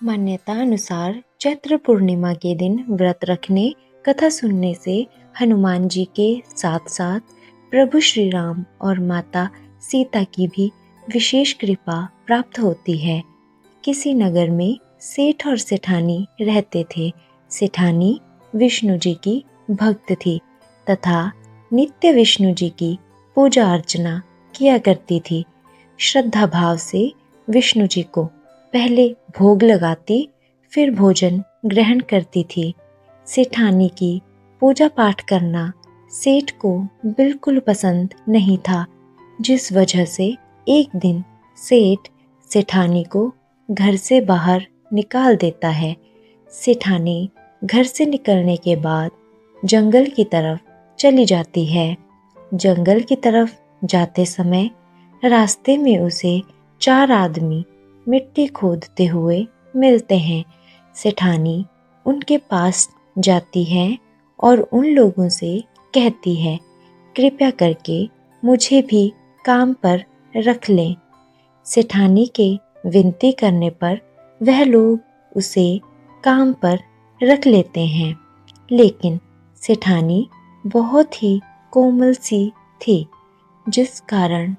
मान्यता अनुसार चैत्र पूर्णिमा के दिन व्रत रखने, कथा सुनने से हनुमान जी के साथ साथ प्रभु श्री राम और माता सीता की भी विशेष कृपा प्राप्त होती है। किसी नगर में सेठ और सेठानी रहते थे। सेठानी विष्णु जी की भक्त थी तथा नित्य विष्णु जी की पूजा अर्चना किया करती थी। श्रद्धा भाव से विष्णु जी को पहले भोग लगाती, फिर भोजन ग्रहण करती थी। सेठानी की पूजा पाठ करना सेठ को बिल्कुल पसंद नहीं था, जिस वजह से एक दिन सेठ सेठानी को घर से बाहर निकाल देता है। सेठानी घर से निकलने के बाद जंगल की तरफ चली जाती है। जंगल की तरफ जाते समय रास्ते में उसे 4 आदमी मिट्टी खोदते हुए मिलते हैं। सेठानी उनके पास जाती है और उन लोगों से कहती है, कृपया करके मुझे भी काम पर रख लें। सेठानी के विनती करने पर वह लोग उसे काम पर रख लेते हैं, लेकिन सेठानी बहुत ही कोमल सी थी, जिस कारण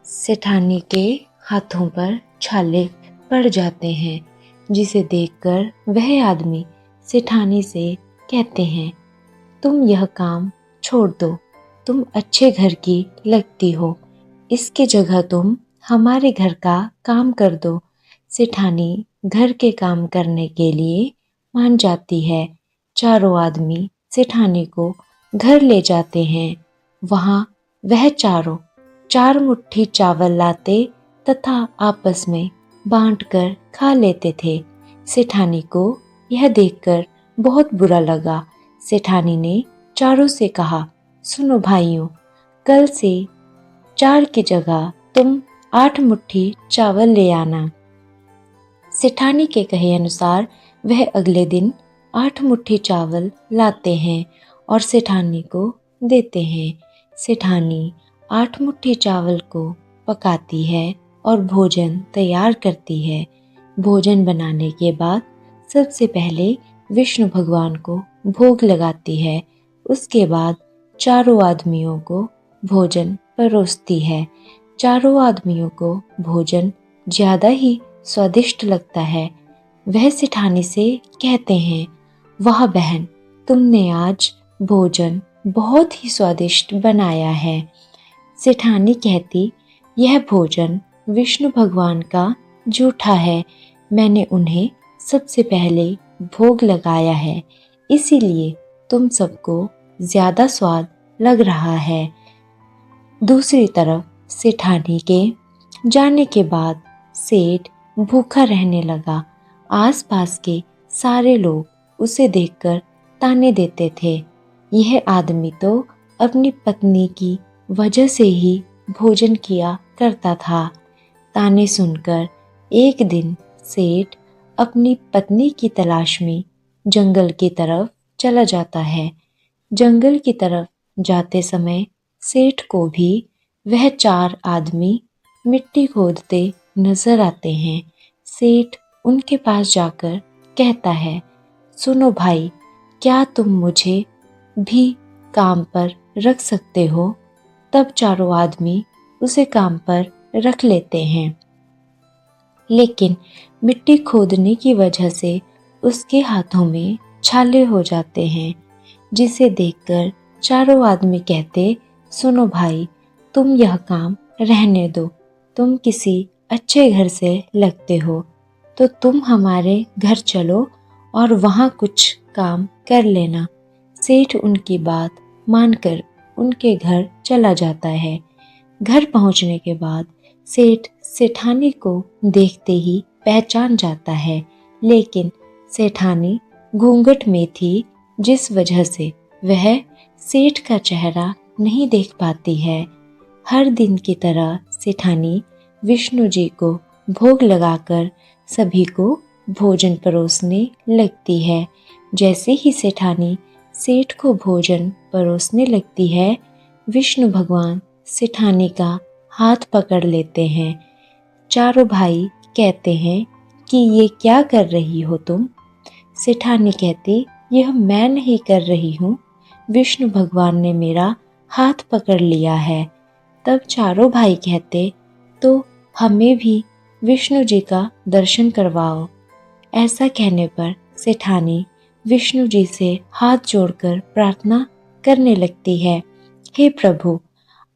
सेठानी के हाथों पर छाले पड़ जाते हैं, जिसे देखकर वह आदमी सेठानी से कहते हैं, तुम यह काम छोड़ दो, तुम अच्छे घर की लगती हो, इसकी जगह तुम हमारे घर का काम कर दो। सेठानी घर के काम करने के लिए मान जाती है। चारों आदमी सेठानी को घर ले जाते हैं। वहाँ वह चारों 4 मुट्ठी चावल लाते तथा आपस में बांटकर खा लेते थे। सेठानी को यह देखकर बहुत बुरा लगा। सेठानी ने चारों से कहा, सुनो भाइयों, कल से 4 की जगह तुम 8 मुट्ठी चावल ले आना। सेठानी के कहे अनुसार वह अगले दिन 8 मुट्ठी चावल लाते हैं और सेठानी को देते हैं। सेठानी 8 मुट्ठी चावल को पकाती है और भोजन तैयार करती है। भोजन बनाने के बाद सबसे पहले विष्णु भगवान को भोग लगाती है। उसके बाद चारों आदमियों को भोजन परोसती है। चारों आदमियों को भोजन ज़्यादा ही स्वादिष्ट लगता है। वह सेठानी से कहते हैं, वाह बहन, तुमने आज भोजन बहुत ही स्वादिष्ट बनाया है। सेठानी कहती, यह भोजन विष्णु भगवान का जूठा है, मैंने उन्हें सबसे पहले भोग लगाया है, इसीलिए तुम सबको ज़्यादा स्वाद लग रहा है। दूसरी तरफ सेठानी के जाने के बाद सेठ भूखा रहने लगा। आसपास के सारे लोग उसे देखकर ताने देते थे, यह आदमी तो अपनी पत्नी की वजह से ही भोजन किया करता था। ताने सुनकर एक दिन सेठ अपनी पत्नी की तलाश में जंगल की तरफ चला जाता है। जंगल की तरफ जाते समय सेठ को भी वह 4 आदमी मिट्टी खोदते नजर आते हैं। सेठ उनके पास जाकर कहता है, सुनो भाई, क्या तुम मुझे भी काम पर रख सकते हो? तब चारों आदमी उसे काम पर रख लेते हैं, लेकिन मिट्टी खोदने की वजह से उसके हाथों में छाले हो जाते हैं, जिसे देखकर चारों आदमी कहते, सुनो भाई, तुम यह काम रहने दो, तुम किसी अच्छे घर से लगते हो, तो तुम हमारे घर चलो और वहाँ कुछ काम कर लेना। सेठ उनकी बात मानकर उनके घर चला जाता है। घर पहुँचने के बाद सेठ सेठानी को देखते ही पहचान जाता है, लेकिन सेठानी घूंघट में थी, जिस वजह से वह सेठ का चेहरा नहीं देख पाती है। हर दिन की तरह सेठानी विष्णु जी को भोग लगाकर सभी को भोजन परोसने लगती है। जैसे ही सेठानी सेठ को भोजन परोसने लगती है, विष्णु भगवान सेठानी का हाथ पकड़ लेते हैं। चारों भाई कहते हैं कि ये क्या कर रही हो तुम? सेठानी कहती, यह मैं नहीं कर रही हूँ, विष्णु भगवान ने मेरा हाथ पकड़ लिया है। तब चारों भाई कहते, तो हमें भी विष्णु जी का दर्शन करवाओ। ऐसा कहने पर सेठानी विष्णु जी से हाथ जोड़कर प्रार्थना करने लगती है, हे प्रभु,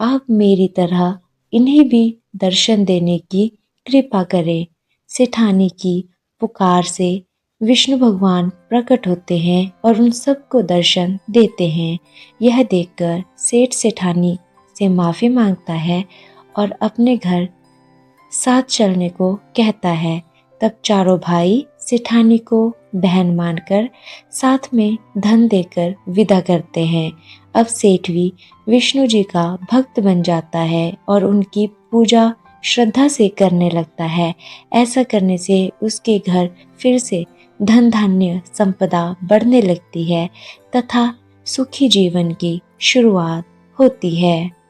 आप मेरी तरह इन्हें भी दर्शन देने की कृपा करें। सेठानी की पुकार से विष्णु भगवान प्रकट होते हैं और उन सबको दर्शन देते हैं। यह देखकर सेठ सेठानी से माफ़ी मांगता है और अपने घर साथ चलने को कहता है। तब चारों भाई सेठानी को बहन मानकर साथ में धन देकर विदा करते हैं। अब सेठ भी विष्णु जी का भक्त बन जाता है और उनकी पूजा श्रद्धा से करने लगता है। ऐसा करने से उसके घर फिर से धन धान्य संपदा बढ़ने लगती है तथा सुखी जीवन की शुरुआत होती है।